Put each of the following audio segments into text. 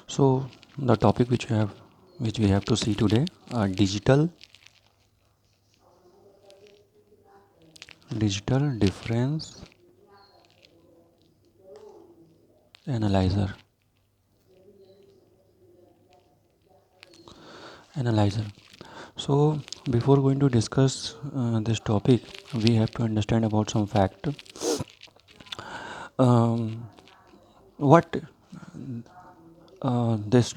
So the topic which we have to see today are digital difference analyzer. Analyzer. So before going to discuss this topic, we have to understand about some fact. Um, what this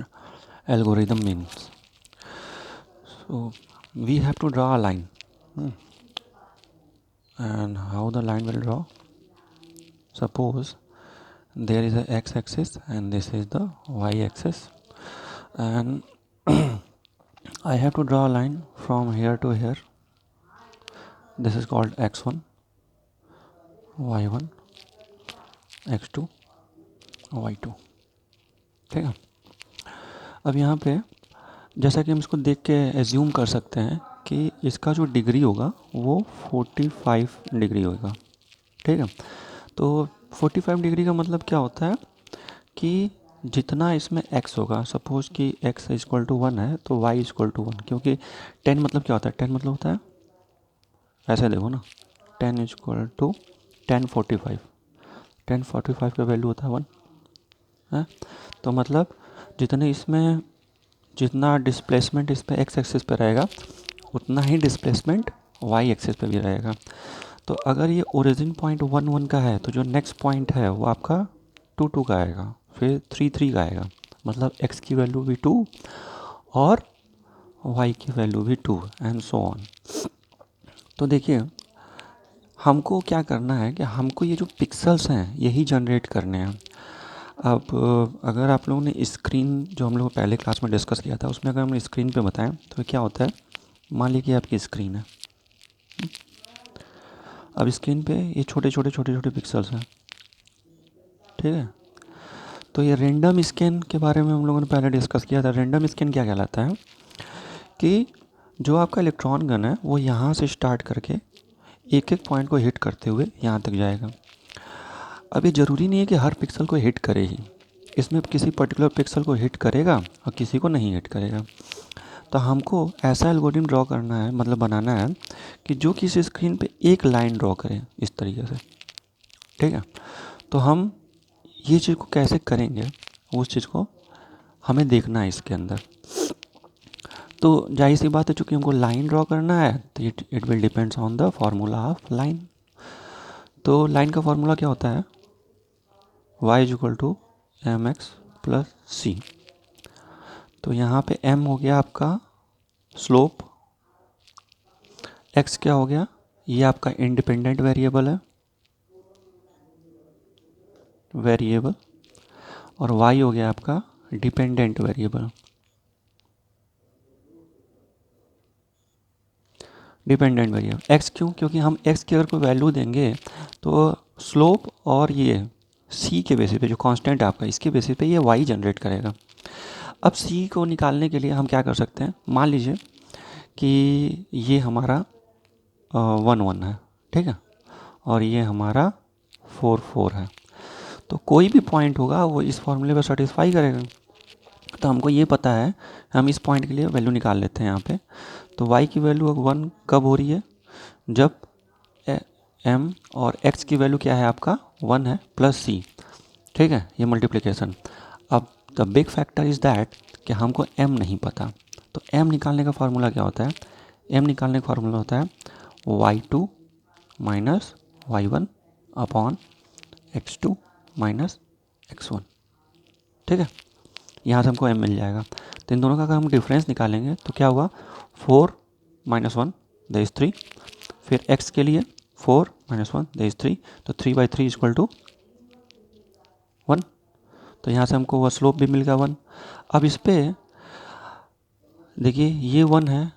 algorithm means. So we have to draw a line. And how the line will draw? Suppose there is a x-axis and this is the y-axis, and I have to draw a line from here to here. This is called x1, y1, x2, y2. ठीक है. अब यहाँ पे जैसा कि हम इसको देख के एज्यूम कर सकते हैं कि इसका जो डिग्री होगा वो 45 डिग्री होगा. ठीक है. तो 45 डिग्री का मतलब क्या होता है कि जितना इसमें x होगा, सपोज कि x इक्वल टू 1 है तो y इक्वल टू 1, क्योंकि 10 मतलब क्या होता है? 10 मतलब होता है, ऐसे देखो ना, 10 इक्वल टू 1045. 1045 का वैल्यू होता है 1 है. तो मतलब जितना डिस्प्लेसमेंट इस पर एक्स एक्सिस पे रहेगा उतना ही डिस्प्लेसमेंट वाई एक्सिस पे भी रहेगा. तो अगर ये ओरिजिन पॉइंट 1 1 का है तो जो नेक्स्ट पॉइंट है वो आपका 2 2 का आएगा, फिर 3 3 का आएगा. मतलब x की वैल्यू भी 2 और y की वैल्यू भी 2 एंड सो ऑन. तो देखिए, हमको क्या करना है कि हमको ये जो पिक्सल्स हैं यही जनरेट करने हैं. अब अगर आप लोगों ने स्क्रीन जो हम लोग पहले क्लास में डिस्कस किया था उसमें अगर हम स्क्रीन पे बताएं तो क्या होता है, मान लीजिए आपकी स्क्रीन है. अब स्क्रीन पे ये छोटे छोटे पिक्सल्स हैं. ठीक है. तो ये रेंडम स्कैन के बारे में हम लोगों ने पहले डिस्कस किया था. रेंडम स्कैन क्या कहलाता है कि जो आपका इलेक्ट्रॉन गन है वो यहाँ से स्टार्ट करके एक एक पॉइंट को हिट करते हुए यहाँ तक जाएगा. अब ये ज़रूरी नहीं है कि हर पिक्सल को हिट करे ही, इसमें किसी पर्टिकुलर पिक्सल को हिट करेगा और किसी को नहीं हिट करेगा. तो हमको ऐसा एल्गोरिथम ड्रॉ करना है, मतलब बनाना है कि जो किसी स्क्रीन पे एक लाइन ड्रॉ करे इस तरीके से. ठीक है. तो हम ये चीज़ को कैसे करेंगे उस चीज़ को हमें देखना है इसके अंदर. तो जाहिर सी बात है, चूँकि हमको लाइन ड्रॉ करना है तो it will depends on the formula of line. तो लाइन का फार्मूला क्या होता है? y is equal to M X plus C. तो यहाँ पे m हो गया आपका स्लोप, x क्या हो गया, ये आपका इंडिपेंडेंट वेरिएबल है, और y हो गया आपका डिपेंडेंट वेरिएबल. x क्यों? क्योंकि हम x की अगर कोई वैल्यू देंगे तो स्लोप और ये c के बेसिस पे जो कांस्टेंट है आपका, इसके बेसिस पे ये y जनरेट करेगा. अब c को निकालने के लिए हम क्या कर सकते हैं, मान लीजिए कि ये हमारा 1 1 है. ठीक है. और ये हमारा 4 4 है. तो कोई भी पॉइंट होगा वो इस फॉर्मूले को सेटिस्फाई करेगा. तो हमको ये पता है, हम इस पॉइंट के लिए वैल्यू निकाल लेते हैं यहाँ पे. तो y की वैल्यू अब 1 कब हो रही है? जब m और x की वैल्यू क्या है आपका 1 है प्लस c. ठीक है. ये मल्टीप्लिकेशन. अब the big factor is that कि हमको m नहीं पता. तो m निकालने का फार्मूला क्या होता है? m निकालने का फार्मूला होता है y2 minus y1 upon x2 minus x1. ठीक है. यहाँ से हमको m मिल जाएगा. तो इन दोनों का अगर हम डिफरेंस निकालेंगे तो क्या हुआ, 4 माइनस 1 दैट इज 3. फिर x के लिए 4 माइनस 1 दैट इज 3. तो 3/3 इक्वल टू 1. तो यहाँ से हमको वह स्लोप भी मिल गया 1. अब इस पर देखिए, ये 1 है,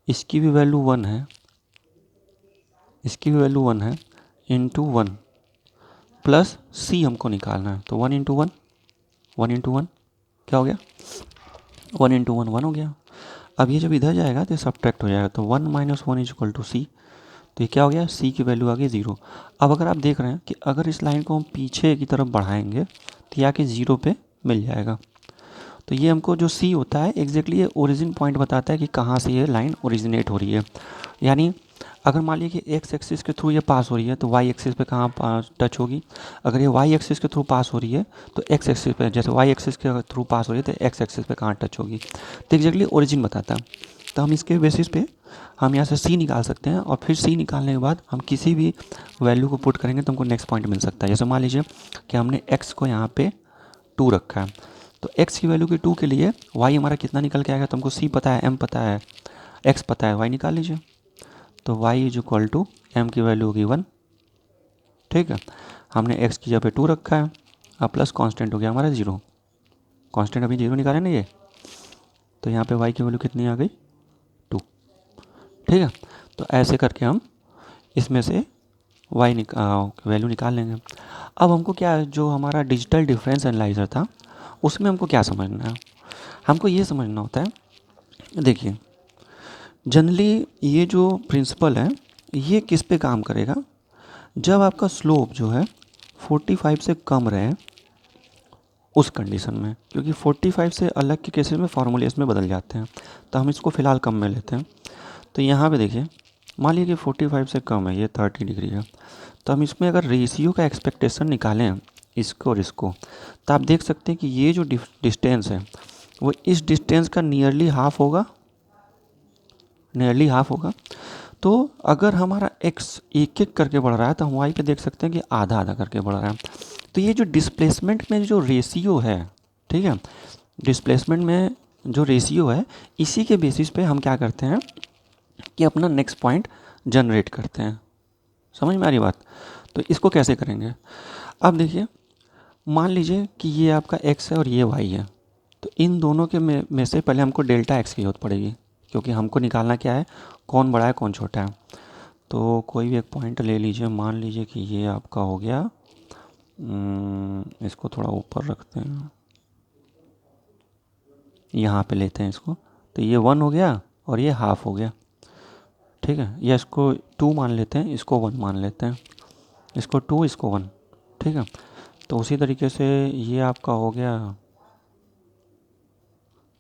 इसकी भी वैल्यू 1 है, इसकी भी वैल्यू 1 है, इंटू 1 प्लस c हमको निकालना है. तो 1 इंटू 1 क्या हो गया, 1 इंटू 1 हो गया. अब ये जब इधर जाएगा तो सब्ट्रैक्ट हो जाएगा. तो 1 माइनस 1 इज इक्वल टू सी. तो ये क्या हो गया, c की वैल्यू आ गई 0. अब अगर आप देख रहे हैं कि अगर इस लाइन को हम पीछे की तरफ बढ़ाएंगे तो ये आके 0 पे मिल जाएगा. तो ये हमको जो सी होता है एग्जैक्टली ये ओरिजिन पॉइंट बताता है कि कहाँ से ये लाइन ओरिजिनेट हो रही है। यानी अगर मान लीजिए कि एक्स एक्सिस के थ्रू ये पास हो रही है तो वाई एक्सिस पे कहाँ टच होगी। अगर ये वाई एक्सिस के थ्रू पास हो रही है तो एक्स एक्सिस पे, जैसे वाई एक्सिस के थ्रू पास हो रही है तो एक्स एक्सिस पे कहाँ टच होगी। तो एग्जैक्टली ओरिजिन बताता है। तो हम इसके बेसिस पे हम यहाँ से सी निकाल सकते हैं और फिर सी निकालने के बाद हम किसी भी वैल्यू को पुट करेंगे तो हमको नेक्स्ट पॉइंट मिल सकता है। जैसे मान लीजिए कि हमने एक्स को यहाँ पे 2 रखा है, तो x की वैल्यू की 2 के लिए y हमारा कितना निकल के आएगा। तो हमको c पता है, m पता है, x पता है, y निकाल लीजिए। तो y is equal to m की वैल्यू होगी 1। ठीक है, हमने x की जगह पे 2 रखा है, अब प्लस कांस्टेंट हो गया हमारा 0। कांस्टेंट अभी 0 निकाले ना ये, तो यहाँ पे y की वैल्यू कितनी आ गई 2। ठीक है, तो ऐसे करके हम इसमें से y वैल्यू निकाल लेंगे। अब हमको क्या है, जो हमारा डिजिटल डिफरेंस एनालाइजर था उसमें हमको क्या समझना है, हमको ये समझना होता है। देखिए जनरली ये जो प्रिंसिपल है ये किस पे काम करेगा, जब आपका स्लोप जो है 45 से कम रहे उस कंडीशन में, क्योंकि 45 से अलग के केसेस में फार्मूले इसमें बदल जाते हैं। तो हम इसको फ़िलहाल कम में लेते हैं। तो यहाँ पे देखिए मान लीजिए कि 45 से कम है, ये 30 डिग्री है, तो हम इसमें अगर रेशियो का एक्सपेक्टेशन निकालें इसको और इसको, तो आप देख सकते हैं कि ये जो डिस्टेंस है वो इस डिस्टेंस का नियरली हाफ होगा, नियरली हाफ होगा। तो अगर हमारा x एक एक करके बढ़ रहा है तो हम y पे देख सकते हैं कि आधा आधा करके बढ़ रहा है। तो ये जो डिस्प्लेसमेंट में जो रेशियो है, ठीक है, डिस्प्लेसमेंट में जो रेशियो है इसी के बेसिस पे हम क्या करते हैं कि अपना नेक्स्ट पॉइंट जनरेट करते हैं। समझ में आ रही बात। तो इसको कैसे करेंगे, अब देखिए मान लीजिए कि ये आपका x है और ये y है, तो इन दोनों के में से पहले हमको डेल्टा x की जरूरत पड़ेगी, क्योंकि हमको निकालना क्या है, कौन बड़ा है कौन छोटा है। तो कोई भी एक पॉइंट ले लीजिए, मान लीजिए कि ये आपका हो गया, इसको थोड़ा ऊपर रखते हैं, यहाँ पे लेते हैं इसको। तो ये 1 हो गया और ये हाफ हो गया। ठीक है, या इसको 2 मान लेते हैं, इसको 1 मान लेते हैं, इसको 2 इसको 1। ठीक है, तो उसी तरीके से ये आपका हो गया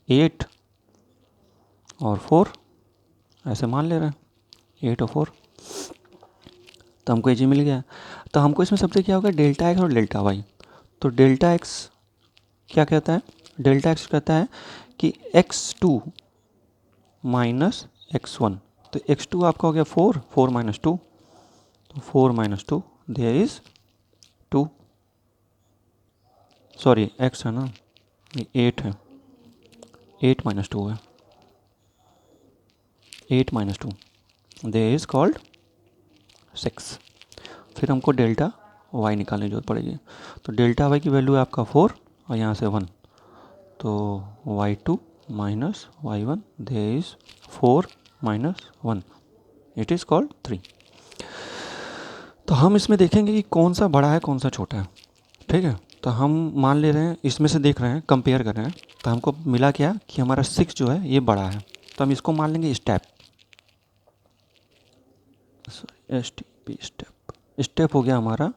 8 और 4, ऐसे मान ले रहे हैं 8 और 4। तो हमको ये चीज़ मिल गया। तो हमको इसमें सबसे क्या होगा, डेल्टा एक्स और डेल्टा वाई। तो डेल्टा एक्स क्या कहता है, डेल्टा एक्स कहता है कि x2 माइनस x1। तो x2 आपका हो गया 4, 4 माइनस 2, तो 4 minus 2 there is 2, sorry x है ना, ये 8 है, 8 माइनस 2 है, 8 माइनस 2 देयर इज कॉल्ड 6। फिर हमको डेल्टा वाई निकालने की जरूरत पड़ेगी। तो डेल्टा वाई की वैल्यू है आपका 4 और यहाँ से 1, तो y2 minus y1 there is 4 minus 1, it is called 3। तो हम इसमें देखेंगे कि कौन सा बड़ा है कौन सा छोटा है। ठीक है, तो हम मान ले रहे हैं, इसमें से देख रहे हैं, कंपेयर कर रहे हैं, तो हमको मिला क्या कि हमारा 6 जो है ये बड़ा है। तो हम इसको मान लेंगे स्टेप, स्टेप हो गया हमारा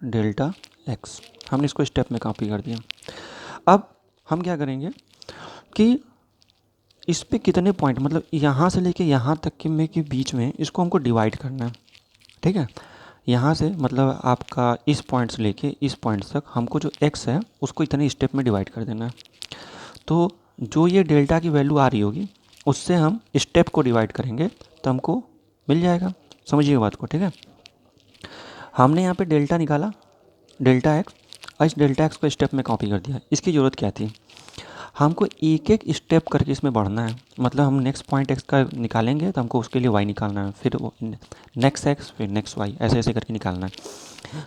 डेल्टा एक्स, हमने इसको स्टेप में कॉपी कर दिया। अब हम क्या करेंगे कि इस पे कितने पॉइंट, मतलब यहाँ से लेके यहाँ तक के बीच में इसको हमको डिवाइड करना है। ठीक है, यहाँ से मतलब आपका इस पॉइंट से लेके इस पॉइंट तक हमको जो x है उसको इतने स्टेप में डिवाइड कर देना है। तो जो ये डेल्टा की वैल्यू आ रही होगी उससे हम स्टेप को डिवाइड करेंगे तो हमको मिल जाएगा। समझिए बात को। ठीक है, हमने यहाँ पे डेल्टा निकाला, डेल्टा एक्स, और इस डेल्टा एक्स को स्टेप में कॉपी कर दिया। इसकी ज़रूरत क्या थी, हमको एक एक स्टेप करके इसमें बढ़ना है। मतलब हम नेक्स्ट पॉइंट एक्स का निकालेंगे तो हमको उसके लिए वाई निकालना है, फिर नेक्स्ट एक्स, फिर नेक्स्ट वाई, ऐसे ऐसे करके निकालना है।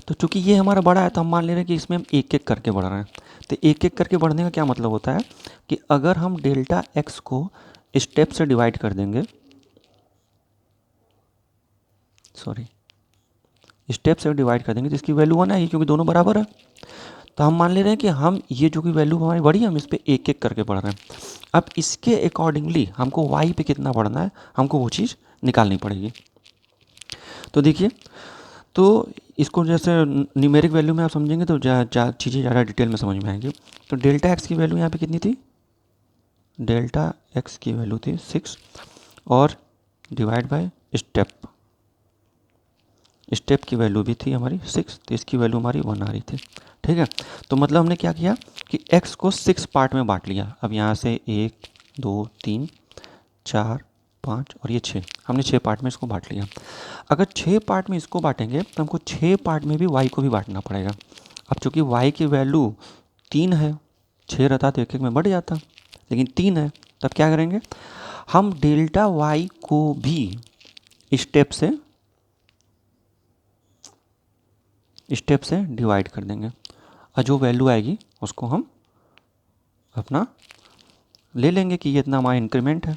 तो चूंकि ये हमारा बड़ा है तो हम मान ले रहे हैं कि इसमें हम एक एक करके बढ़ रहे हैं। तो एक एक करके बढ़ने का क्या मतलब होता है कि अगर हम डेल्टा एक्स को स्टेप से डिवाइड कर देंगे, सॉरी स्टेप से डिवाइड कर देंगे तो इसकी वैल्यू 1 आएगी, क्योंकि दोनों बराबर है। तो हम मान ले रहे हैं कि हम ये जो कि वैल्यू हमारी बड़ी है हम इस पर एक एक करके बढ़ रहे हैं। अब इसके अकॉर्डिंगली हमको y पे कितना बढ़ना है हमको वो चीज़ निकालनी पड़ेगी। तो देखिए, तो इसको जैसे न्यूमेरिक वैल्यू में आप समझेंगे तो चीज़ें ज़्यादा डिटेल में समझ में आएंगी। तो डेल्टा एक्स की वैल्यू यहाँ पे कितनी थी डेल्टा एक्स की वैल्यू थी 6 और डिवाइड बाय स्टेप की वैल्यू भी थी हमारी 6, तो इसकी वैल्यू हमारी 1 आ रही थी। ठीक है, तो मतलब हमने क्या किया कि x को 6 पार्ट में बांट लिया। अब यहाँ से 1 2 3 4 5 और ये 6, हमने 6 पार्ट में इसको बांट लिया। अगर 6 पार्ट में इसको बांटेंगे तो हमको 6 पार्ट में भी y को भी बांटना पड़ेगा। अब चूंकि y की वैल्यू 3 है, 6 रहता तो एक एक में बढ़ जाता, लेकिन 3 है, तब क्या करेंगे हम डेल्टा y को भी स्टेप से डिवाइड कर देंगे और जो वैल्यू आएगी उसको हम अपना ले लेंगे कि ये इतना हमारा इंक्रीमेंट है।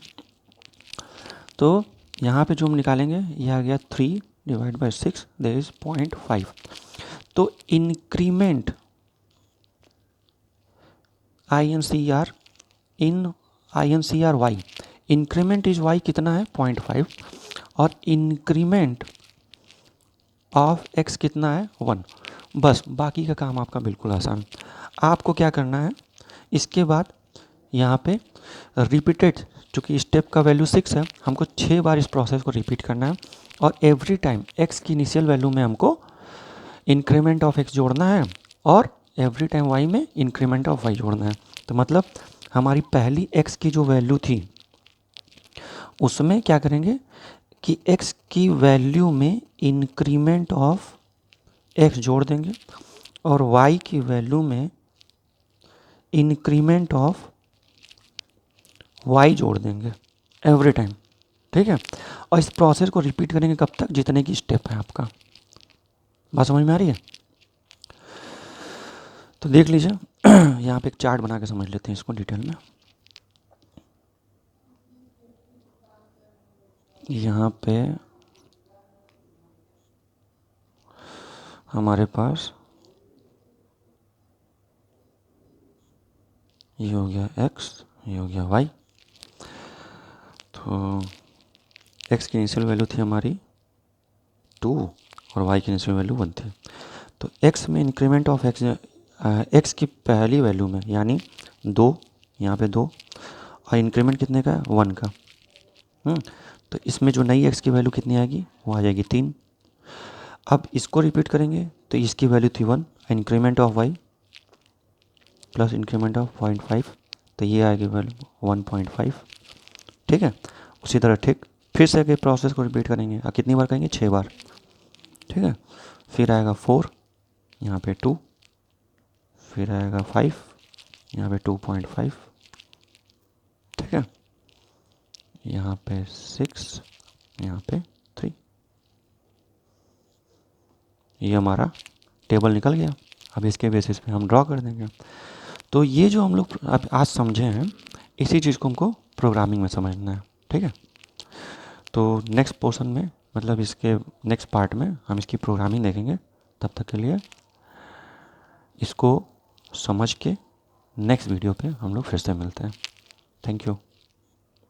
तो यहाँ पे जो हम निकालेंगे ये आ गया 3 डिवाइड बाई 6 दैट इज 0.5। तो increment INCR y, increment is y कितना है 0.5 और इंक्रीमेंट ऑफ x कितना है 1। बस बाकी का काम आपका बिल्कुल आसान। आपको क्या करना है, इसके बाद यहाँ पे रिपीटेड, चूँकि स्टेप का वैल्यू 6 है, हमको 6 बार इस प्रोसेस को रिपीट करना है और एवरी टाइम x की इनिशियल वैल्यू में हमको इंक्रीमेंट ऑफ x जोड़ना है और एवरी टाइम y में इंक्रीमेंट ऑफ y जोड़ना है। तो मतलब हमारी पहली x की जो वैल्यू थी उसमें क्या करेंगे कि x की वैल्यू में इंक्रीमेंट ऑफ x जोड़ देंगे और y की वैल्यू में इंक्रीमेंट ऑफ y जोड़ देंगे एवरी टाइम। ठीक है, और इस प्रोसेस को रिपीट करेंगे कब तक, जितने की स्टेप है आपका। बात समझ में आ रही है? तो देख लीजिए यहाँ पे एक चार्ट बना के समझ लेते हैं इसको डिटेल में। यहाँ पे हमारे पास ये हो गया x, ये हो गया y। तो x की इनिशियल वैल्यू थी हमारी 2 और y की इनिशियल वैल्यू 1 थी। तो x में इंक्रीमेंट ऑफ x की पहली वैल्यू में यानी 2, यहाँ पे 2 और इंक्रीमेंट कितने का 1 का। तो इसमें जो नई x की वैल्यू कितनी आएगी वो आ जाएगी 3। अब इसको रिपीट करेंगे तो इसकी वैल्यू थी 1, increment of y plus increment of 0.5, तो ये आएगी वैल्यू 1.5। ठीक है, उसी तरह ठीक फिर से अगर प्रोसेस को रिपीट करेंगे और कितनी बार करेंगे 6 बार। ठीक है, फिर आएगा 4, यहाँ पे 2, फिर आएगा 5, यहाँ पे 2.5। ठीक है, यहाँ पे 6, यहाँ पे 3। ये हमारा टेबल निकल गया। अब इसके बेसिस पे हम ड्रॉ कर देंगे। तो ये जो हम लोग अब आज समझे हैं, इसी चीज़ को हमको प्रोग्रामिंग में समझना है। ठीक है, तो नेक्स्ट पोर्शन में मतलब इसके नेक्स्ट पार्ट में हम इसकी प्रोग्रामिंग देखेंगे। तब तक के लिए इसको समझ के नेक्स्ट वीडियो पे हम लोग फिर से मिलते हैं। Thank you.